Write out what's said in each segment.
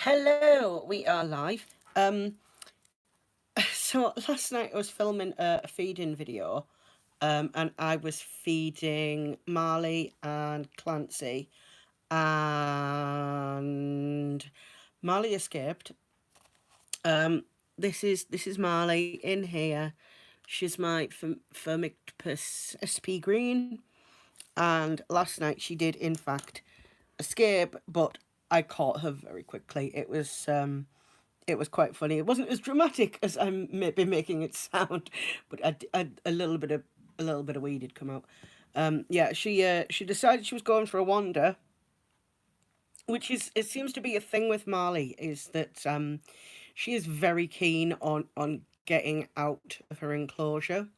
Hello, we are live. So last night I was filming a feeding video, and I was feeding Marley and Clancy, and Marley escaped. This is Marley in here. She's my Firmictopus SP Green, and last night she did in fact escape, but I caught her very quickly. It was quite funny. It wasn't as dramatic as I'm maybe making it sound, but a little bit of wee did come out. Yeah, she decided she was going for a wander, which is it seems to be a thing with Marley is that she is very keen on getting out of her enclosure,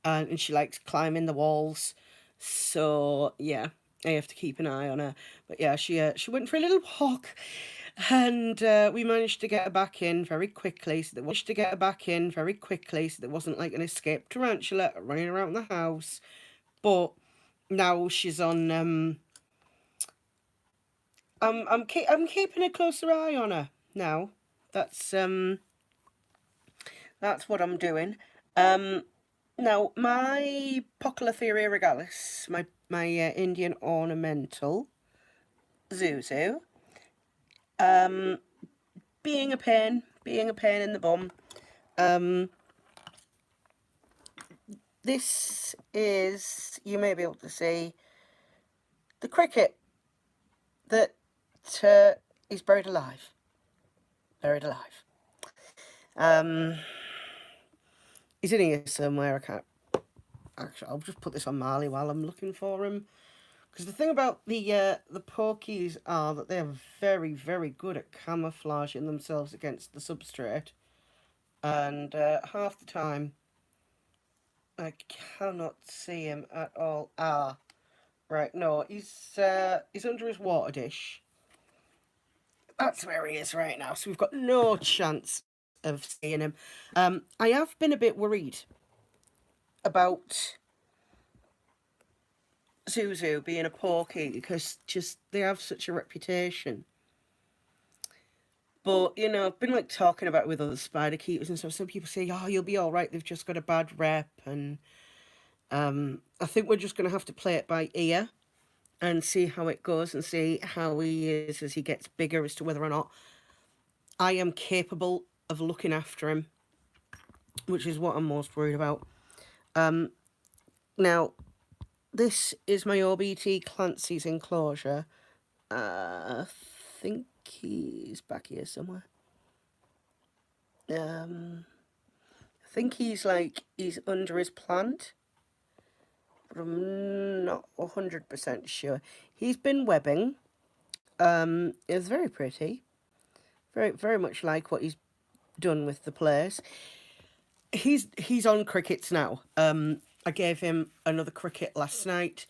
and she likes climbing the walls. So yeah, I have to keep an eye on her. But yeah, she went for a little walk, and we managed to get her back in very quickly. So there wasn't like an escaped tarantula running around the house. But now she's on. I'm keeping a closer eye on her now. That's um that's what I'm doing. Um, Now, my Poecilotheria regalis, my Indian ornamental Zuzu, um, being a pain in the bum. Um, this is, you may be able to see, the cricket that uh, is buried alive. Buried alive. Um, he's in here somewhere. I can't. Actually, I'll just put this on Marley while I'm looking for him. Because the thing about the porkies are that they are very, very good at camouflaging themselves against the substrate, and half the time I cannot see him at all. Ah, right, no, he's under his water dish. That's where he is right now. So we've got no chance of seeing him. I have been a bit worried about Zuzu being a porky because just they have such a reputation. But I've been like talking about it with other spider keepers and stuff. Some people say, "Oh, you'll be all right. They've just got a bad rep," and I think we're just going to have to play it by ear and see how it goes and see how he is as he gets bigger as to whether or not I am capable of looking after him, which is what I'm most worried about. Now, this is my OBT Clancy's enclosure. I think he's back here somewhere. I think he's under his plant, but I'm not 100% sure. He's been webbing. It's very pretty. Very, very much like what he's done with the place. He's on crickets now. I gave him another cricket last night,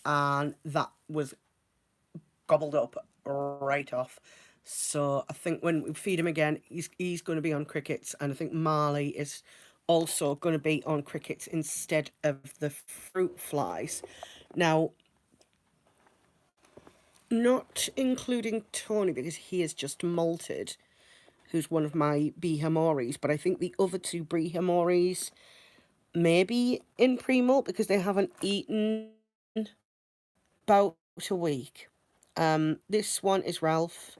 and that was gobbled up right off. So I think when we feed him again, he's going to be on crickets, and I think Marley is also going to be on crickets instead of the fruit flies. Now, not including Tony because he is just molted, who's one of my Bihamoris, but I think the other two Bihamoris may be in pre-molt because they haven't eaten about a week. This one is Ralph.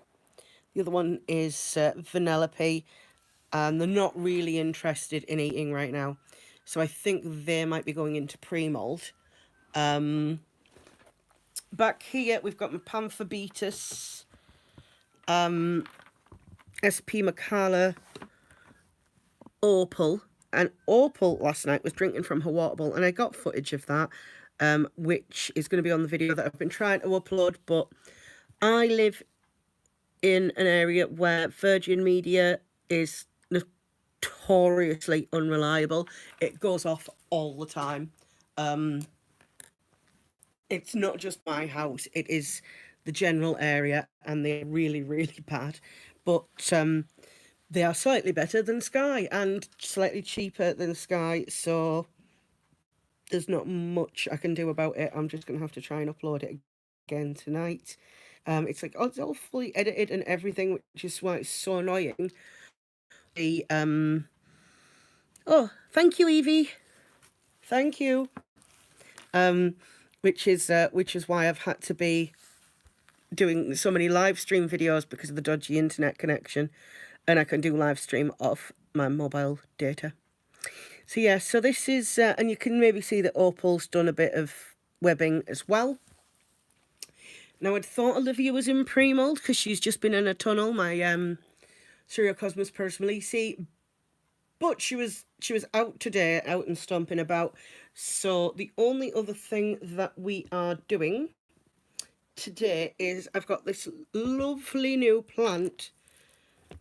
The other one is Vanellope, and they're not really interested in eating right now. So I think they might be going into pre-molt. Back here, we've got my Pamphobetus, SP Macala, Opal. And Opal last night was drinking from her water bowl, and I got footage of that, which is going to be on the video that I've been trying to upload. But I live in an area where Virgin Media is notoriously unreliable. It goes off all the time. It's not just my house, it is the general area, and they're really, really bad. But they are slightly better than Sky and slightly cheaper than Sky, so there's not much I can do about it. I'm just going to have to try and upload it again tonight. It's like, oh, it's all fully edited and everything, which is why it's so annoying. The oh, thank you, Evie. Thank you. Which is why I've had to be doing so many live stream videos because of the dodgy internet connection, and I can do live stream off my mobile data. So yeah, so this is, and you can maybe see that Opal's done a bit of webbing as well. Now I'd thought Olivia was in pre-mold because she's just been in a tunnel, my Cosmos Persimalisi, but she was out today, out and stomping about. So the only other thing that we are doing today is I've got this lovely new plant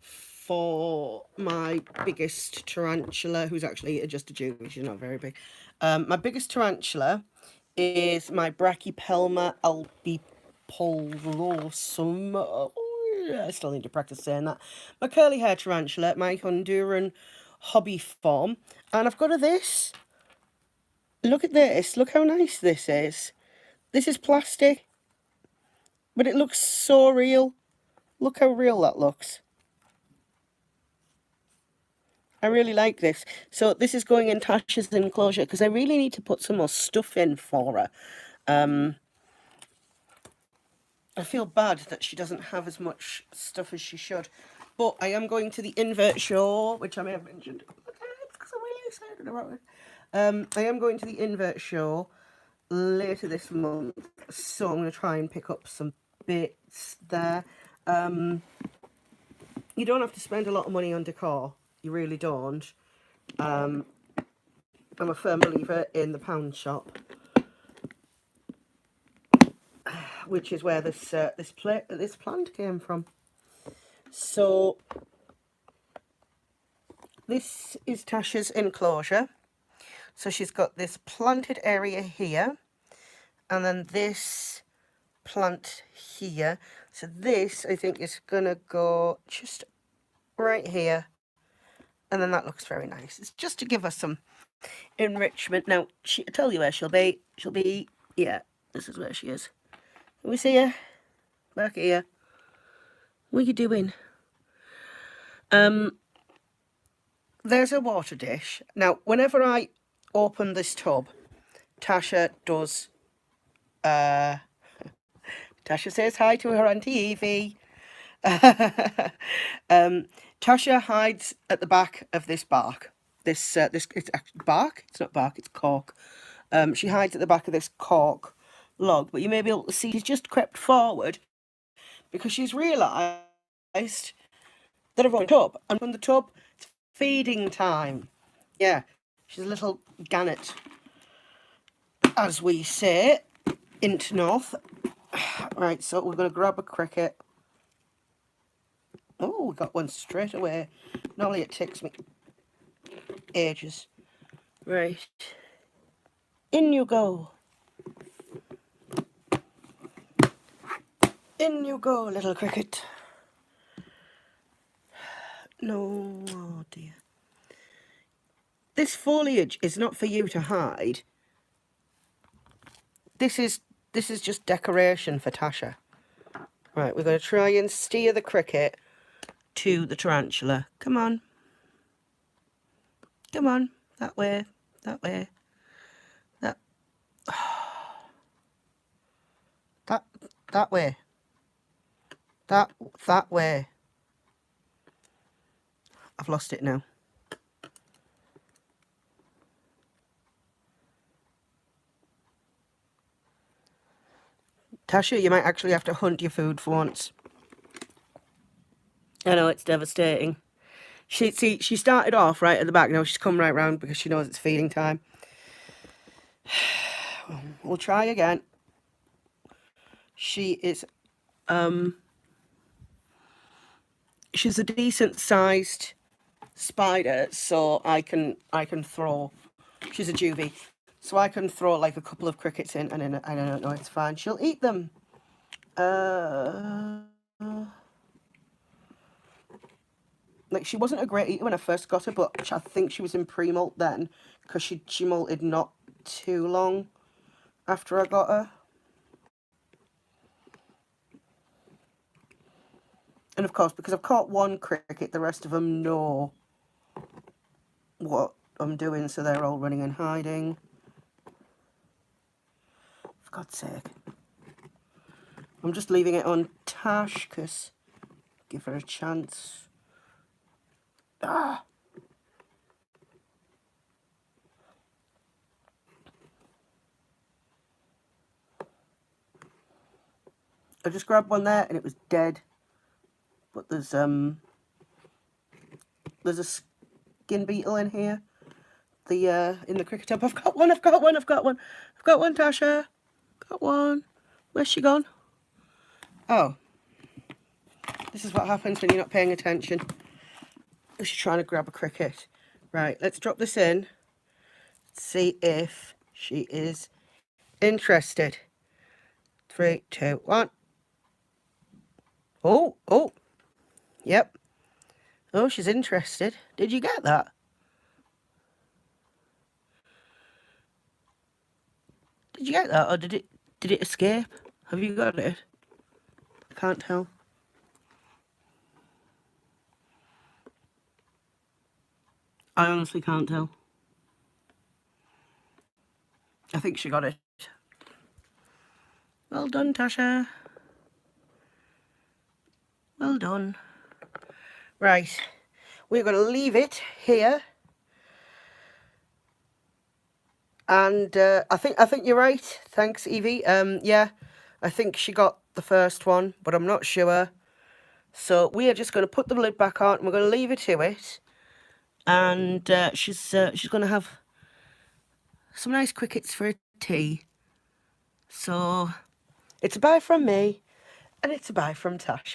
for my biggest tarantula, who's actually just a Jew, she's not very big. My biggest tarantula is my Brachypelma albipulosum. Oh, I still need to practice saying that. My curly hair tarantula, my Honduran hobby form. And I've got her this. Look at this. Look how nice this is. This is plastic, but it looks so real. Look how real that looks. I really like this. So this is going in Tasha's enclosure because I really need to put some more stuff in for her. I feel bad that she doesn't have as much stuff as she should. But I am going to the invert show, which I may have mentioned because I'm really excited about it. I am going to the invert show later this month, so I'm going to try and pick up some bits there. You don't have to spend a lot of money on decor. You really don't. I'm a firm believer in the pound shop, which is where this plant came from. So this is Tasha's enclosure. So she's got this planted area here, and then this plant here. So this, I think, is gonna go just right here, and then that looks very nice. It's just to give us some enrichment. Now, I'll tell you where she'll be. She'll be, yeah, this is where she is. Can we see her? Back here. What are you doing? There's a water dish. Now, whenever I open this tub, Tasha does, Tasha says hi to her Auntie Evie. Tasha hides at the back of this bark. This it's actually bark. It's not bark. It's cork. She hides at the back of this cork log, but you may be able to see she's just crept forward because she's realised that I've run the tub, and from the tub, it's feeding time. Yeah, she's a little gannet, as we say, into north. Right, so we're going to grab a cricket. Oh, we got one straight away. Normally it takes me ages. Right. In you go. In you go, little cricket. No, oh dear. This foliage is not for you to hide. This is just decoration for Tasha. Right, we're going to try and steer the cricket to the tarantula. Come on. Come on. That way. That way. That. That way. That way. I've lost it now. Tasha, you might actually have to hunt your food for once. I know, it's devastating. She started off right at the back. Now she's come right round because she knows it's feeding time. We'll try again. She is, she's a decent sized spider, so I can throw. She's a juvie, so I can throw like a couple of crickets in, and then I don't know, it's fine. She'll eat them. Like, she wasn't a great eater when I first got her, but I think she was in pre-molt then, because she molted not too long after I got her. And of course, because I've caught one cricket, the rest of them know what I'm doing, so they're all running and hiding. For God's sake. I'm just leaving it on Tash, because give her a chance. Ah! I just grabbed one there and it was dead. But there's a skin beetle in here. In the cricket tub. I've got one, Tasha. Got one. Where's she gone? Oh. This is what happens when you're not paying attention. She's trying to grab a cricket. Right, let's drop this in. See if she is interested. 3, 2, 1. Oh. Yep. Oh, she's interested. Did you get that? Did you get that, or did it escape? Have you got it? I can't tell. I honestly can't tell. I think she got it. Well done, Tasha. Well done. Right, we're going to leave it here. And I think you're right. Thanks, Evie. Yeah, I think she got the first one, but I'm not sure. So we are just going to put the lid back on, and we're going to leave her to it. And she's going to have some nice crickets for a tea. So it's a bye from me, and it's a bye from Tasha.